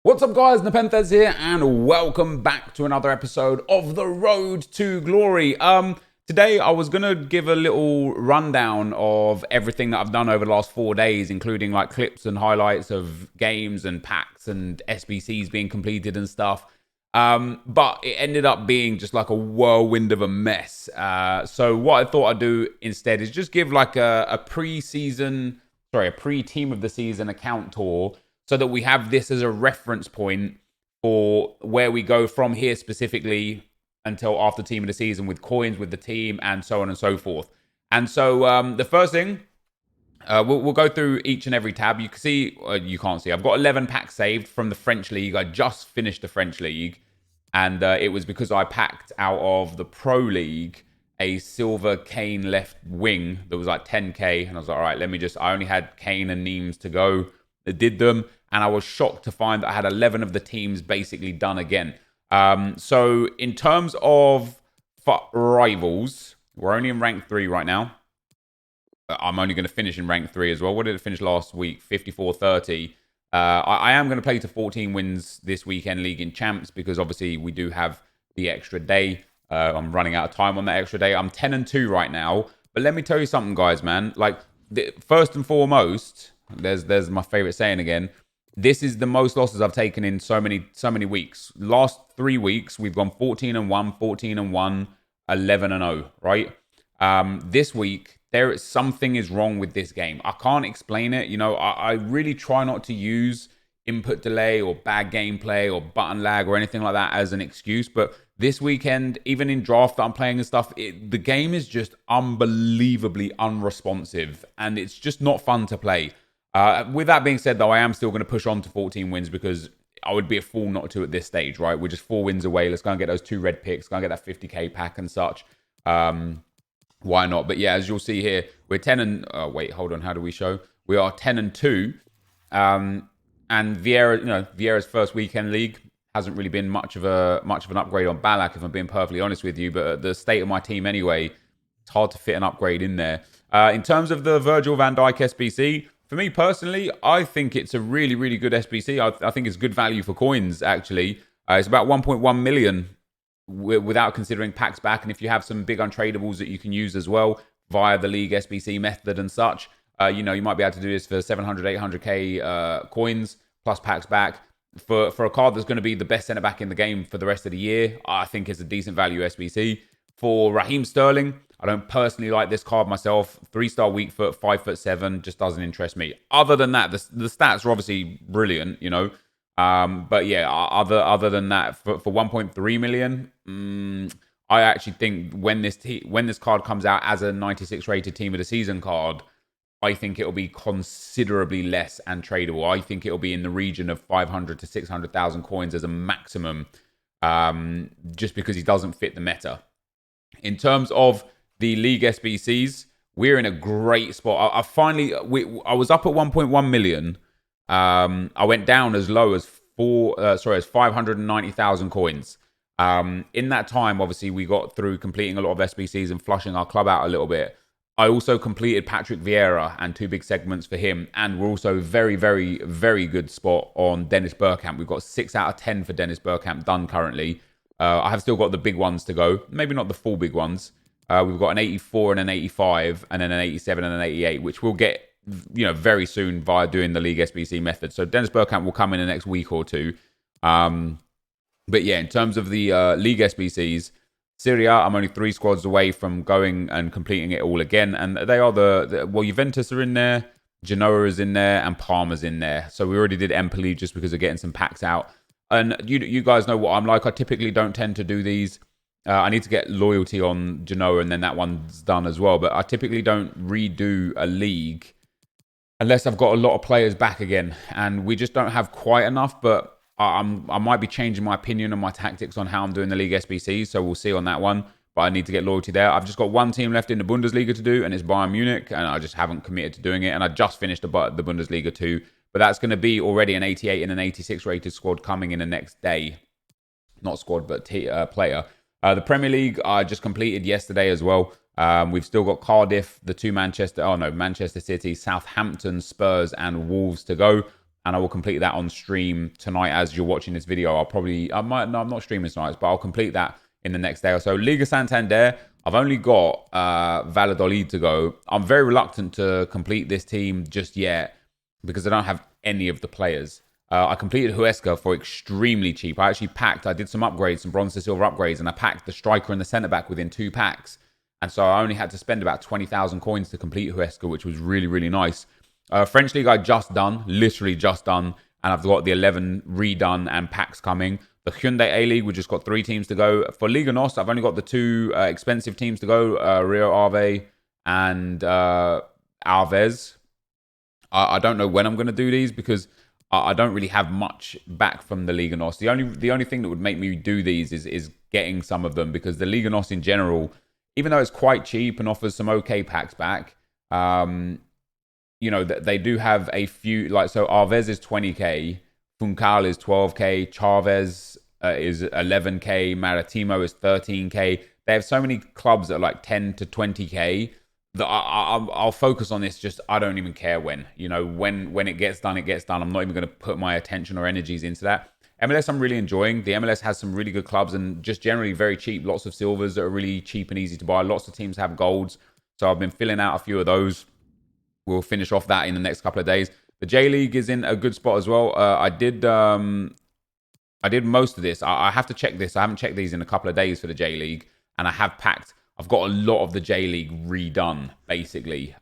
What's up guys, NepentheZ here and welcome back to another episode of The Road to Glory. Today I was going to give a little rundown of everything that I've done over the last 4 days, including like clips and highlights of games and packs and SBCs being completed and stuff. But it ended up being just like a whirlwind of a mess. So what I thought I'd do instead is just give like a pre-team of the season account tour, so that we have this as a reference point for where we go from here specifically until after team of the season with coins, with the team, and so on and so forth. And so the first thing, we'll go through each and every tab. You can see, you can't see, I've got 11 packs saved from the French League. I just finished the French League, and it was because I packed out of the Pro League a silver Kane left wing that was like 10k, and I was like, all right, I only had Kane and Neems to go. I did them, and I was shocked to find that I had 11 of the teams basically done again. So in terms of rivals, we're only in rank 3 right now. I'm only going to finish in rank 3 as well. What did it finish last week? 54-30. I am going to play to 14 wins this weekend league in champs, because obviously we do have the extra day. I'm running out of time on that extra day. I'm 10-2 right now. But let me tell you something, guys, man. Like, first and foremost, there's my favorite saying again. This is the most losses I've taken in so many weeks. Last 3 weeks, we've gone 14-1, 14-1, 11-0, right? This week, something is wrong with this game. I can't explain it. You know, I really try not to use input delay or bad gameplay or button lag or anything like that as an excuse. But this weekend, even in draft that I'm playing and stuff, the game is just unbelievably unresponsive, and it's just not fun to play. With that being said, though, I am still going to push on to 14 wins, because I would be a fool not to at this stage, right? We're just 4 wins away. Let's go and get those 2 red picks. Go and get that 50k pack and such. Why not? But yeah, as you'll see here, we're 10 and... wait, hold on. How do we show? We are 10-2. And Vieira's first weekend league hasn't really been much of an upgrade on Ballack, if I'm being perfectly honest with you. But at the state of my team anyway, it's hard to fit an upgrade in there. In terms of the Virgil van Dijk SBC... For me personally, I think it's a really, really good SBC. I think it's good value for coins, actually. It's about 1.1 million without considering packs back. And if you have some big untradables that you can use as well via the League SBC method and such, you might be able to do this for 700, 800k coins plus packs back. For a card that's going to be the best centre-back in the game for the rest of the year, I think it's a decent value SBC. For Raheem Sterling, I don't personally like this card myself. 3-star weak foot, 5'7", just doesn't interest me. Other than that, the stats are obviously brilliant, But yeah, other than that, for 1.3 million, I actually think when this card comes out as a 96 rated team of the season card, I think it'll be considerably less and tradable. I think it'll be in the region of 500 to 600,000 coins as a maximum, just because he doesn't fit the meta. In terms of the League SBCs, we're in a great spot. I was up at 1.1 million. I went down as low as 590,000 coins. In that time, obviously, we got through completing a lot of SBCs and flushing our club out a little bit. I also completed Patrick Vieira and 2 big segments for him. And we're also very, very, very good spot on Dennis Bergkamp. We've got 6 out of 10 for Dennis Bergkamp done currently. I have still got the big ones to go. Maybe not the full big ones. We've got an 84 and an 85, and then an 87 and an 88, which we'll get, very soon via doing the League SBC method. So Dennis Bergkamp will come in the next week or 2. But yeah, in terms of the League SBCs, Syria, I'm only 3 squads away from going and completing it all again. And they are Juventus are in there, Genoa is in there, and Parma's in there. So we already did Empoli just because of getting some packs out. And you guys know what I'm like. I typically don't tend to do these. I need to get loyalty on Genoa, and then that one's done as well. But I typically don't redo a league unless I've got a lot of players back again. And we just don't have quite enough. But I might be changing my opinion and my tactics on how I'm doing the League SBC. So we'll see on that one. But I need to get loyalty there. I've just got one team left in the Bundesliga to do, and it's Bayern Munich. And I just haven't committed to doing it. And I just finished the Bundesliga too. But that's going to be already an 88 and an 86 rated squad coming in the next day. Not squad, but player. The Premier League I just completed yesterday as well. We've still got Cardiff, the 2 Manchester City, Southampton, Spurs, and Wolves to go. and I will complete that on stream tonight as you're watching this video. I'm not streaming tonight, but I'll complete that in the next day or so. Liga Santander, I've only got Valladolid to go. I'm very reluctant to complete this team just yet because I don't have any of the players. I completed Huesca for extremely cheap. I did some upgrades, some bronze to silver upgrades, and I packed the striker and the centre-back within 2 packs. And so I only had to spend about 20,000 coins to complete Huesca, which was really, really nice. French League I just done, literally just done, and I've got the 11 redone and packs coming. The Hyundai A-League, we just got 3 teams to go. For Liga NOS, I've only got the 2 expensive teams to go, Rio Ave and Alves. I don't know when I'm going to do these because I don't really have much back from the Liga NOS. The only thing that would make me do these is getting some of them, because the Liga NOS in general, even though it's quite cheap and offers some okay packs back, you know, they do have a few, like, so Alves is 20k, Funchal is 12k, Chavez is 11k, Maritimo is 13k. They have so many clubs that are like 10 to 20k that I'll focus on this. Just, I don't even care when, you know, when it gets done, it gets done. I'm not even going to put my attention or energies into that. MLS I'm really enjoying. The MLS has some really good clubs and just generally very cheap. Lots of silvers that are really cheap and easy to buy. Lots of teams have golds. So I've been filling out a few of those. We'll finish off that in the next couple of days. The J League is in a good spot as well. I did most of this. I have to check this. I haven't checked these in a couple of days for the J League, and I have packed. I've got a lot of the J League redone, basically.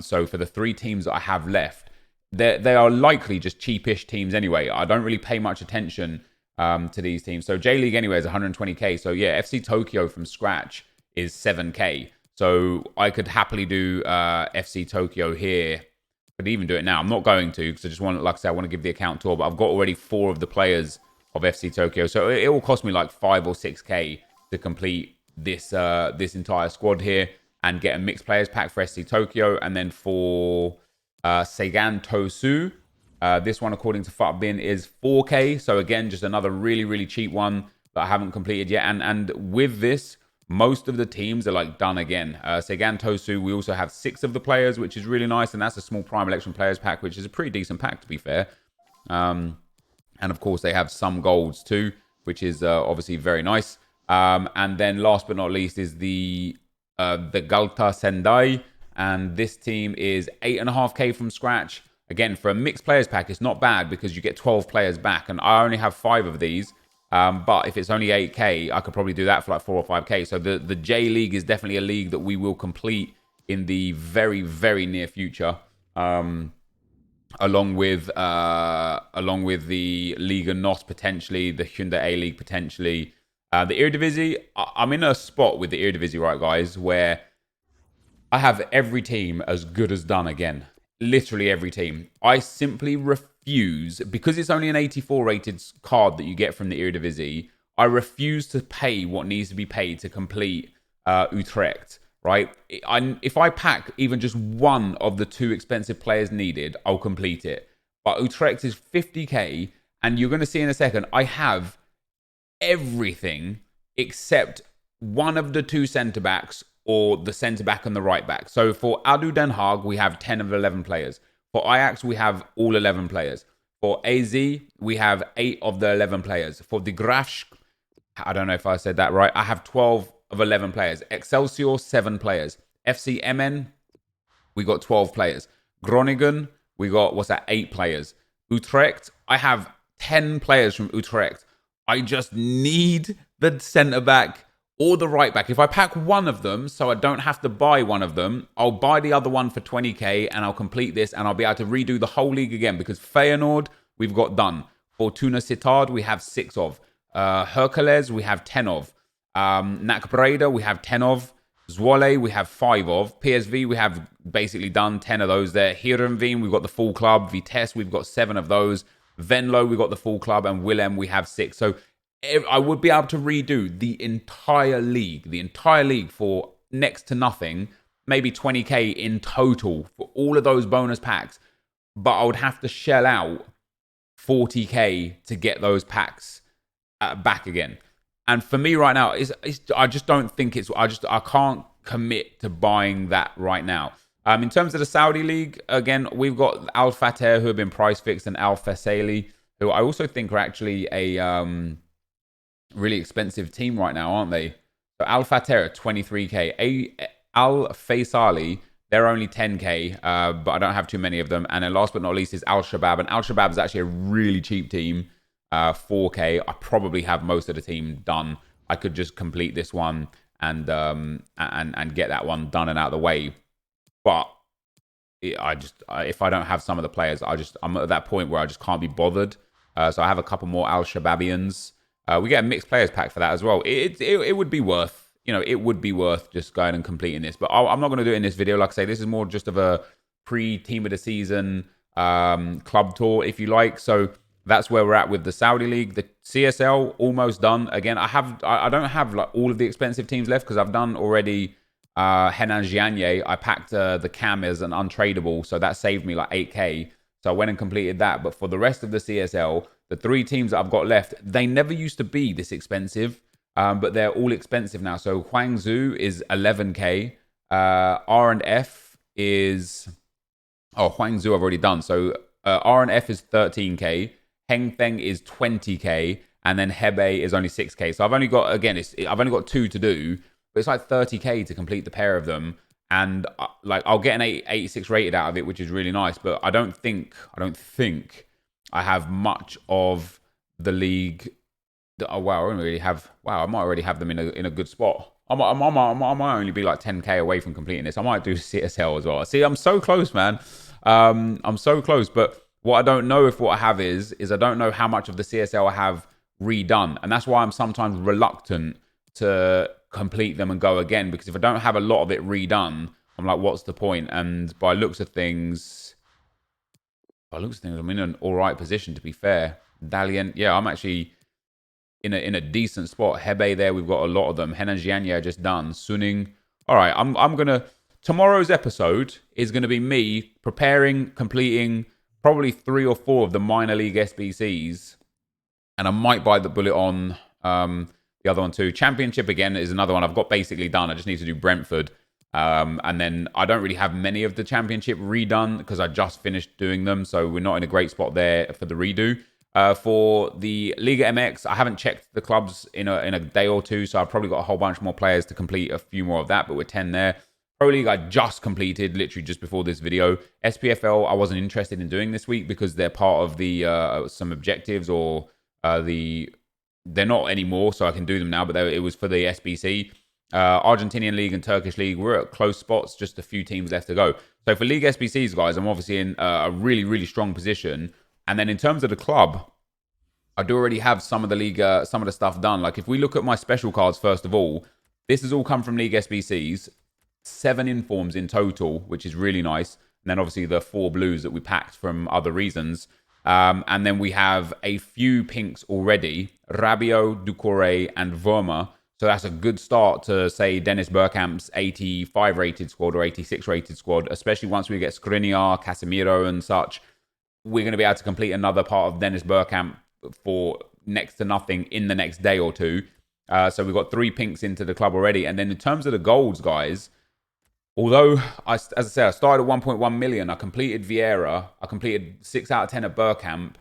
So for the 3 teams that I have left, they are likely just cheapish teams anyway. I don't really pay much attention to these teams. So J League anyway is 120k. So yeah, FC Tokyo from scratch is 7k. So I could happily do FC Tokyo here. Could even do it now. I'm not going to, because I just want, like I said, I want to give the account tour. But I've got already 4 of the players of FC Tokyo, so it will cost me like 5 or 6k to complete this this entire squad here and get a mixed players pack for FC Tokyo. And then for Seigan Tosu, this one according to Futbin is 4k. So again, just another really, really cheap one that I haven't completed yet. And with this, most of the teams are like done again. Seigan Tosu, we also have 6 of the players, which is really nice. And that's a small Prime Election Players pack, which is a pretty decent pack, to be fair. And of course, they have some golds too, which is obviously very nice. And then last but not least is the Galta Sendai. And this team is 8.5k from scratch. Again, for a mixed players pack, it's not bad because you get 12 players back. And I only have 5 of these. But if it's only 8k, I could probably do that for like 4 or 5k. So the J League is definitely a league that we will complete in the very, very near future. Along with the Liga NOS potentially, the Hyundai A-League potentially. The Eredivisie, I'm in a spot with the Eredivisie, right, guys, where I have every team as good as done again. Literally every team. I simply refuse, because it's only an 84 rated card that you get from the Eredivisie, I refuse to pay what needs to be paid to complete Utrecht, right? If I pack even just one of the 2 expensive players needed, I'll complete it. But Utrecht is 50k, and you're going to see in a second, I have everything except one of the 2 centre-backs or the centre-back and the right-back. So for Adu Den Haag, we have 10 of 11 players. For Ajax, we have all 11 players. For AZ, we have 8 of the 11 players. For De Graafsch, I don't know if I said that right, I have 12 of 11 players. Excelsior, 7 players. FC MN, we got 12 players. Groningen, we got, 8 players. Utrecht, I have 10 players from Utrecht. I just need the centre-back or the right-back. If I pack one of them, so I don't have to buy one of them, I'll buy the other one for 20k and I'll complete this and I'll be able to redo the whole league again, because Feyenoord, we've got done. Fortuna Sittard, we have 6 of. Hercules, we have 10 of. NAC Breda, we have 10 of. Zwolle, we have 5 of. PSV, we have basically done 10 of those there. Heerenveen, we've got the full club. Vitesse, we've got 7 of those. Venlo, we got the full club. And Willem, we have 6. So I would be able to redo the entire league for next to nothing, maybe 20k in total for all of those bonus packs. But I would have to shell out 40k to get those packs back again. And for me right now, I just don't think I can't commit to buying that right now. In terms of the Saudi League, again, we've got Al Fateh, who have been price fixed, and Al Faisali, who I also think are actually a really expensive team right now, aren't they? So Al Fateh at 23k. Al Faisali, they're only 10k, but I don't have too many of them. And then last but not least is Al-Shabaab. And Al-Shabaab is actually a really cheap team, 4k. I probably have most of the team done. I could just complete this one and get that one done and out of the way. But if I don't have some of the players, I'm at that point where I just can't be bothered. So I have a couple more Al-Shababians. We get a mixed players pack for that as well. It would be worth, it would be worth just going and completing this. But I'm not going to do it in this video. Like I say, this is more just of a pre-team of the season club tour, if you like. So that's where we're at with the Saudi League. The CSL almost done. Again, I don't have like all of the expensive teams left because I've done already Henan Jianye. I packed the Cam as an untradeable, so that saved me like 8k. So I went and completed that. But for the rest of the CSL, the 3 teams that I've got left, they never used to be this expensive, but they're all expensive now. So Huangzhou is 11k. R&F is... Oh, Huangzhou I've already done. So R&F is 13k. Hengfeng is 20k. And then Hebei is only 6k. So I've only got, again, I've only got 2 to do, but it's like 30k to complete the pair of them. And like I'll get an 86 rated out of it, which is really nice. But I don't think I have much of the league. Oh wow, I don't really have. Wow, I might already have them in a good spot. I might only be like 10k away from completing this. I might do CSL as well. See, I'm so close, man. I'm so close. But what I don't know if what I have is I don't know how much of the CSL I have redone, and that's why I'm sometimes reluctant to complete them and go again, because if I don't have a lot of it redone, I'm like, what's the point? And by looks of things, I'm in an all right position, to be fair. Dalian, yeah, I'm actually in a decent spot. Hebei there, we've got a lot of them. Henan Jianye just done. Suning. All right, I'm gonna. Tomorrow's episode is gonna be me preparing, completing probably 3 or 4 of the minor league SBCs, and I might buy the bullet on the other one too. Championship again is another one I've got basically done. I just need to do Brentford. And then I don't really have many of the championship redone because I just finished doing them. So we're not in a great spot there for the redo. For the Liga MX, I haven't checked the clubs in a day or two. So I've probably got a whole bunch more players to complete a few more of that. But we're 10 there. Pro League I just completed literally just before this video. SPFL I wasn't interested in doing this week because they're part of the some objectives or they're not anymore, so I can do them now, but it was for the SBC. Argentinian League and Turkish League, we're at close spots, just a few teams left to go. So for League SBCs, guys, I'm obviously in a really, really strong position. And then in terms of the club, I do already have some of the league, some of the stuff done. Like if we look at my special cards, first of all, this has all come from League SBCs, 7 informs in total, which is really nice. And then obviously the 4 blues that we packed from other reasons. And then we have a few pinks already, Rabiot, Doucouré, and Verma. So that's a good start to, say, Dennis Bergkamp's 85 rated squad or 86 rated squad, especially once we get Skriniar, Casemiro, and such. We're going to be able to complete another part of Dennis Bergkamp for next to nothing in the next day or 2. So we've got 3 pinks into the club already. And then in terms of the golds, guys, although, as I said, I started at 1.1 million. I completed Vieira. I completed 6 out of 10 at Bergkamp.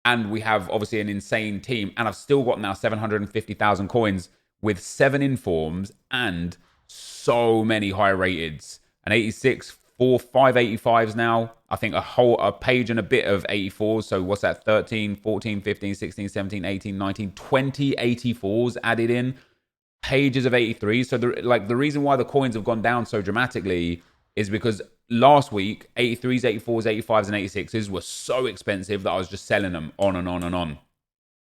And we have, obviously, an insane team. And I've still got now 750,000 coins with 7 informs and so many high rateds. An 86, 5 85s now. I think a page and a bit of 84s. So what's that? 13, 14, 15, 16, 17, 18, 19, 20 84s added in. Pages of 83. So the reason why the coins have gone down so dramatically is because last week 83s, 84s, 85s, and 86s were so expensive that I was just selling them on and on and on.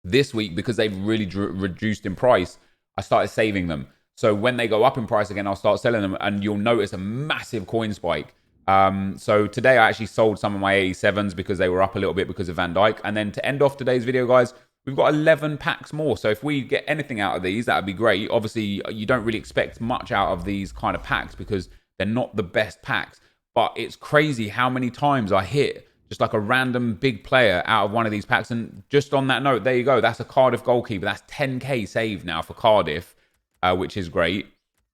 This week, because they've really reduced in price, I started saving them. So when they go up in price again, I'll start selling them, and you'll notice a massive coin spike. So today I actually sold some of my 87s because they were up a little bit because of Van Dijk. And then to end off today's video, guys, we've got 11 packs more. So if we get anything out of these, that would be great. Obviously, you don't really expect much out of these kind of packs because they're not the best packs. But it's crazy how many times I hit just like a random big player out of one of these packs. And just on that note, there you go. That's a Cardiff goalkeeper. That's 10k saved now for Cardiff, which is great.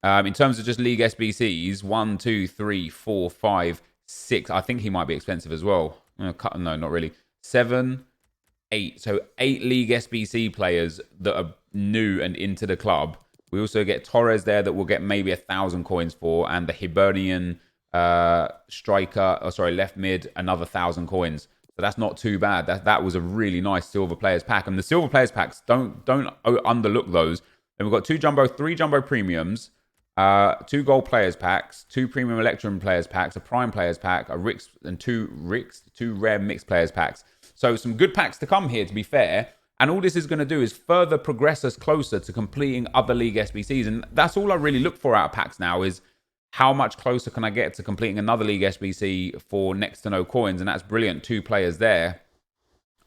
In terms of just League SBCs, 1, 2, 3, 4, 5, 6. I think he might be expensive as well. No, not really. 7, 8. So 8 League SBC players that are new and into the club. We also get Torres there that we'll get maybe 1,000 coins for, and the Hibernian striker, left mid, another 1,000 coins. So that's not too bad. That was a really nice silver players pack, and the silver players packs don't underlook those. And we've got 3 jumbo premiums, 2 gold players packs, 2 premium electrum players packs, a prime players pack, a Ricks and 2 rare mixed players packs. So some good packs to come here, to be fair. And all this is going to do is further progress us closer to completing other League SBCs. And that's all I really look for out of packs now, is how much closer can I get to completing another League SBC for next to no coins. And that's brilliant. 2 players there.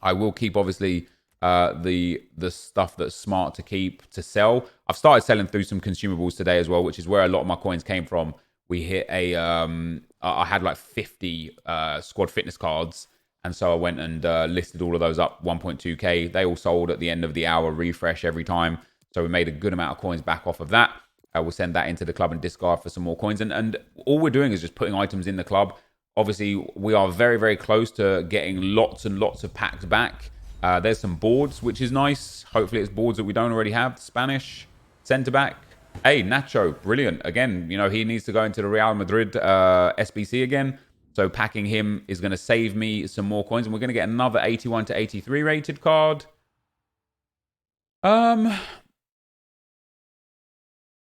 I will keep, obviously, the stuff that's smart to keep to sell. I've started selling through some consumables today as well, which is where a lot of my coins came from. We hit I had like 50 squad fitness cards. And so I went and listed all of those up, 1.2k. They all sold at the end of the hour, refresh every time. So we made a good amount of coins back off of that. We'll send that into the club and discard for some more coins. And all we're doing is just putting items in the club. Obviously, we are very, very close to getting lots and lots of packs back. There's some boards, which is nice. Hopefully it's boards that we don't already have. Spanish, centre-back. Hey, Nacho, brilliant. Again, he needs to go into the Real Madrid SBC again. So packing him is going to save me some more coins. And we're going to get another 81 to 83 rated card.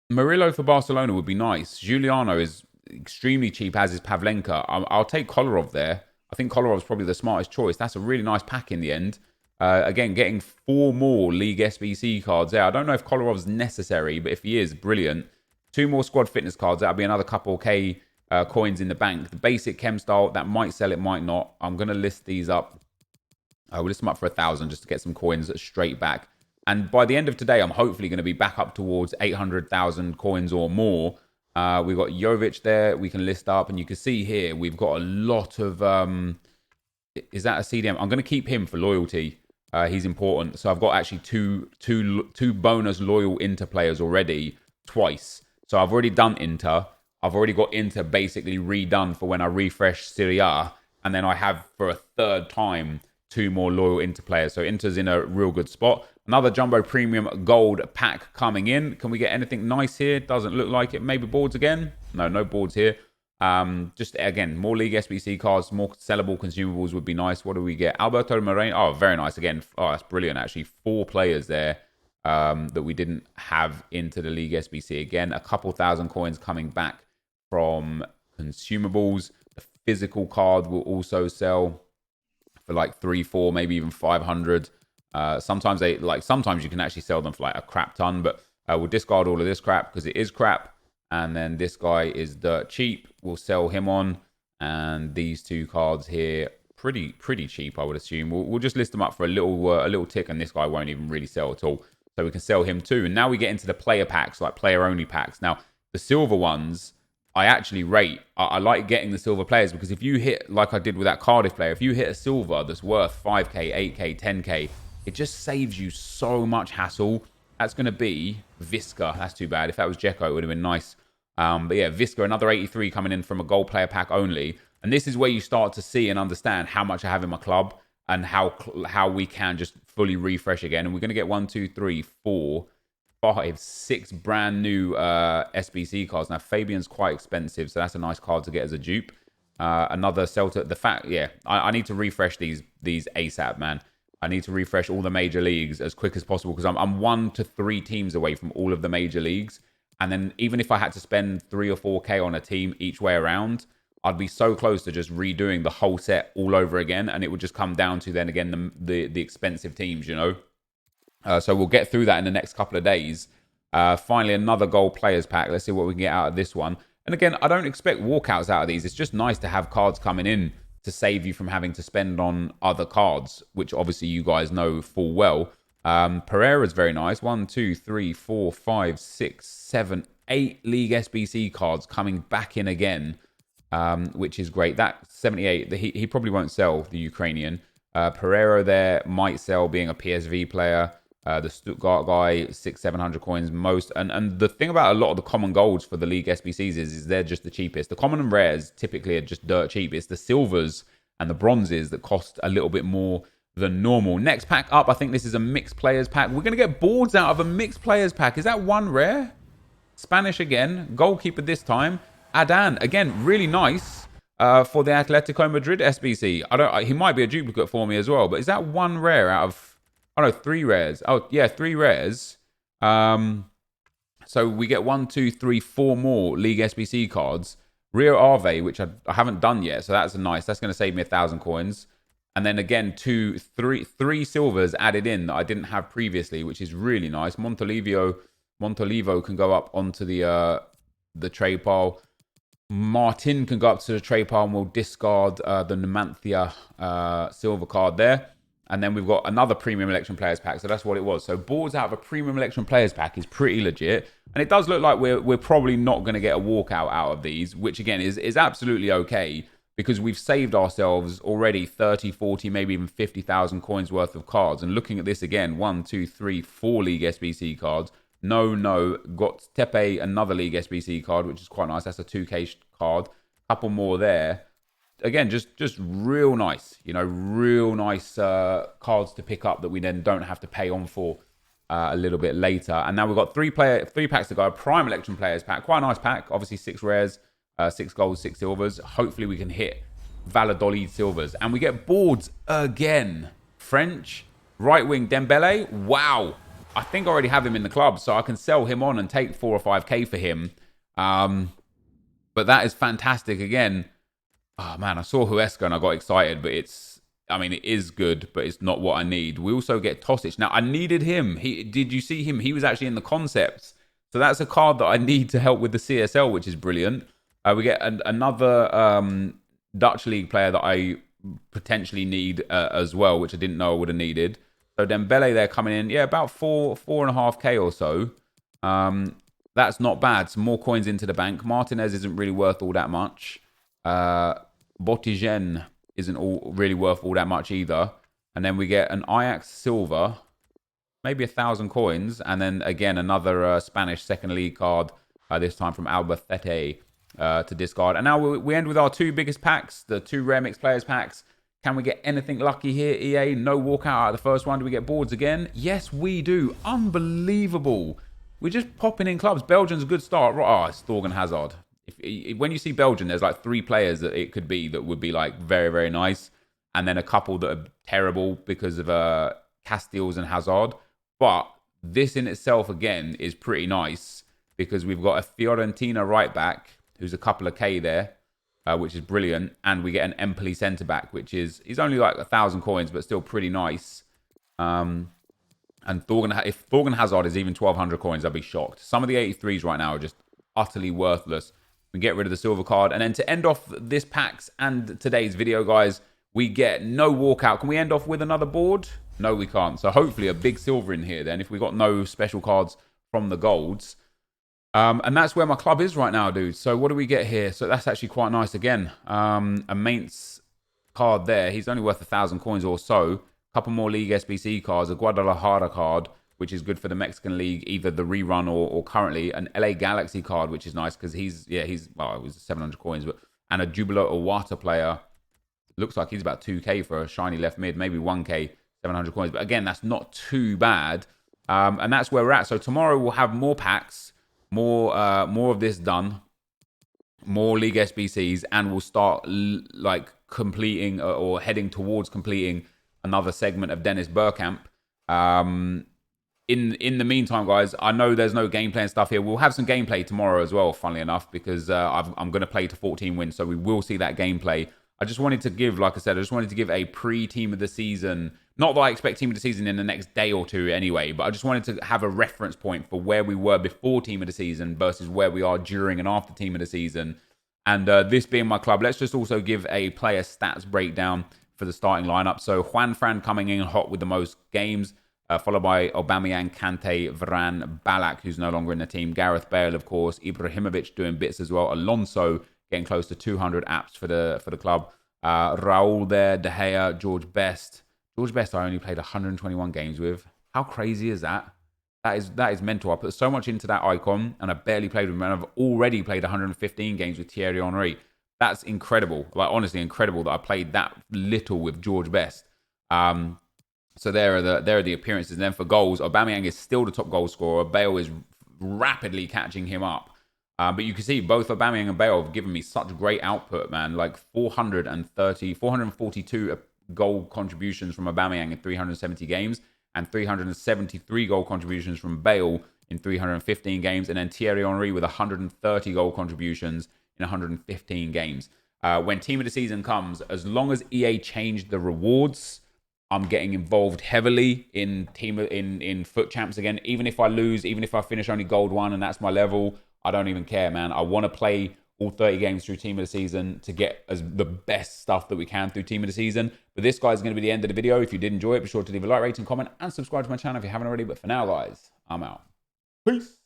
Murillo for Barcelona would be nice. Giuliano is extremely cheap, as is Pavlenka. I'll take Kolarov there. I think Kolarov's probably the smartest choice. That's a really nice pack in the end. Again, getting 4 more League SBC cards there. I don't know if Kolarov's necessary, but if he is, brilliant. 2 more squad fitness cards. That'll be another couple K coins in the bank. The basic chem style, that might sell, it might not. I'm going to list these up. We'll list them up for 1,000 just to get some coins straight back. And by the end of today, I'm hopefully going to be back up towards 800,000 coins or more. We've got Jovic there. We can list up. And you can see here, we've got a lot of... is that a CDM? I'm going to keep him for loyalty. He's important. So I've got actually two bonus loyal Inter players already, twice. So I've already done Inter. I've already got Inter basically redone for when I refresh Serie A. And then I have, for a 3rd time, 2 more loyal Inter players. So Inter's in a real good spot. Another Jumbo Premium Gold pack coming in. Can we get anything nice here? Doesn't look like it. Maybe boards again? No boards here. Just, again, more League SBC cards, more sellable consumables would be nice. What do we get? Alberto Moreno. Oh, very nice. Again, that's brilliant, actually. 4 players there that we didn't have into the League SBC. Again, a couple thousand coins coming back from consumables. The physical card will also sell for like 3, 4, maybe even 500. Sometimes you can actually sell them for like a crap ton, but we'll discard all of this crap because it is crap. And then this guy is dirt cheap. We'll sell him on. And these 2 cards here, pretty cheap, I would assume. We'll just list them up for a little tick, and this guy won't even really sell at all. So we can sell him too. And now we get into the player packs, like player only packs. Now the silver ones, I actually rate. I like getting the silver players because if you hit, like I did with that Cardiff player, if you hit a silver that's worth 5k, 8k, 10k, it just saves you so much hassle. That's going to be Visca. That's too bad. If that was Dzeko, it would have been nice. But yeah, Visca, another 83 coming in from a gold player pack only. And this is where you start to see and understand how much I have in my club and how we can just fully refresh again. And we're going to get 1, 2, 3, 4, 5, 6 brand new SBC cards. Now, Fabian's quite expensive, so that's a nice card to get as a dupe. Another Celta. I need to refresh these ASAP, man. I need to refresh all the major leagues as quick as possible because I'm 1 to 3 teams away from all of the major leagues. And then even if I had to spend 3 or 4k on a team each way around, I'd be so close to just redoing the whole set all over again. And it would just come down to then again the expensive teams, So we'll get through that in the next couple of days. Finally, another gold players pack. Let's see what we can get out of this one. And again, I don't expect walkouts out of these. It's just nice to have cards coming in to save you from having to spend on other cards, which obviously you guys know full well. Pereira's very nice. 1, 2, 3, 4, 5, 6, 7, 8 League SBC cards coming back in again, which is great. That 78, he probably won't sell, the Ukrainian. Pereira there might sell being a PSV player. The Stuttgart guy, 600-700 coins most. And the thing about a lot of the common golds for the League SBCs is they're just the cheapest. The common and rares typically are just dirt cheap. It's the silvers and the bronzes that cost a little bit more than normal. Next pack up, I think this is a mixed players pack. We're going to get boards out of a mixed players pack. Is that one rare? Spanish again. Goalkeeper this time. Adan, again, really nice for the Atletico Madrid SBC. He might be a duplicate for me as well, but is that one rare out of... Oh, no, 3 rares. Oh, yeah, 3 rares. So we get 1, 2, 3, 4 more League SBC cards. Rio Ave, which I haven't done yet, so that's nice. That's going to save me 1,000 coins. And then again, 3 silvers added in that I didn't have previously, which is really nice. Montolivo can go up onto the trade pile. Martin can go up to the trade pile, and we'll discard the NepentheZ silver card there. And then we've got another premium election players pack. So that's what it was. So boards out of a premium election players pack is pretty legit. And it does look like we're probably not going to get a walkout out of these, which again is absolutely okay, because we've saved ourselves already 30, 40, maybe even 50,000 coins worth of cards. And looking at this again, 1, 2, 3, 4 League SBC cards. No, got Tepe, another League SBC card, which is quite nice. That's a 2K card. Couple more there. Again, just real nice, real nice cards to pick up that we then don't have to pay on for a little bit later. And now we've got 3 packs to go. Prime Election Players pack, quite a nice pack. Obviously 6 rares, 6 golds, 6 silvers. Hopefully we can hit Valladolid silvers. And we get boards again. French, right wing Dembele. Wow. I think I already have him in the club, so I can sell him on and take 4 or 5k for him. But that is fantastic again. Oh, man, I saw Huesca and I got excited, but it is good, but it's not what I need. We also get Tosic. Now, I needed him. Did you see him? He was actually in the concepts. So that's a card that I need to help with the CSL, which is brilliant. We get another Dutch league player that I potentially need as well, which I didn't know I would have needed. So Dembele there coming in. Yeah, about 4.5k or so. That's not bad. Some more coins into the bank. Martinez isn't really worth all that much. Botigen isn't really worth all that much either. And then we get an Ajax silver, maybe 1,000 coins, and then again another Spanish second league card, this time from Albacete to discard. And now we end with our 2 biggest packs, the 2 rare mixed players packs. Can we get anything lucky here, EA? No walkout out of the first one. Do we get boards again? Yes, we do. Unbelievable. We're just popping in clubs. Belgium's a good start. Oh, it's Thorgan Hazard. When you see Belgium, there's like 3 players that it could be that would be like very, very nice. And then a couple that are terrible because of Castells and Hazard. But this in itself, again, is pretty nice because we've got a Fiorentina right back who's a couple of K there, which is brilliant. And we get an Empoli centre back, which he's only like 1,000 coins, but still pretty nice. And if Thorgan Hazard is even 1,200 coins, I'd be shocked. Some of the 83s right now are just utterly worthless. We get rid of the silver card. And then to end off this packs and today's video, guys, we get no walkout. Can we end off with another board? No, we can't. So hopefully a big silver in here then if we got no special cards from the golds. And that's where my club is right now, dude. So what do we get here? So that's actually quite nice again. A Mainz card there. He's only worth 1,000 coins or so. A couple more League SBC cards. A Guadalajara card, which is good for the Mexican League, either the rerun or currently. An LA Galaxy card, which is nice because it was 700 coins. And a Jubilo Iwata player. Looks like he's about 2k for a shiny left mid, maybe 1k, 700 coins. But again, that's not too bad. And that's where we're at. So tomorrow we'll have more packs, more of this done, more League SBCs, and we'll start completing or heading towards completing another segment of Dennis Bergkamp. In the meantime, guys, I know there's no gameplay and stuff here. We'll have some gameplay tomorrow as well, funnily enough, because I'm going to play to 14 wins, so we will see that gameplay. I just wanted to give, like I said, a pre-team of the season. Not that I expect team of the season in the next day or two anyway, but I just wanted to have a reference point for where we were before team of the season versus where we are during and after team of the season. And this being my club, let's just also give a player stats breakdown for the starting lineup. So Juan Fran coming in hot with the most games, followed by Aubameyang, Kante, Varane, Ballack, who's no longer in the team, Gareth Bale, of course, Ibrahimovic doing bits as well, Alonso getting close to 200 apps for the club, Raul there, De Gea, George Best. George Best I only played 121 games with. How crazy is that? That is mental. I put so much into that icon, and I barely played with him, and I've already played 115 games with Thierry Henry. That's incredible. Like, honestly, incredible that I played that little with George Best. So there are the appearances. And then for goals, Aubameyang is still the top goal scorer. Bale is rapidly catching him up. But you can see both Aubameyang and Bale have given me such great output, man. Like 442 goal contributions from Aubameyang in 370 games, and 373 goal contributions from Bale in 315 games. And then Thierry Henry with 130 goal contributions in 115 games. When Team of the Season comes, as long as EA changed the rewards, I'm getting involved heavily in FUT Champs again. Even if I lose, even if I finish only Gold 1 and that's my level, I don't even care, man. I want to play all 30 games through Team of the Season to get the best stuff that we can through Team of the Season. But this, guys, is going to be the end of the video. If you did enjoy it, be sure to leave a like, rating, comment, and subscribe to my channel if you haven't already. But for now, guys, I'm out. Peace.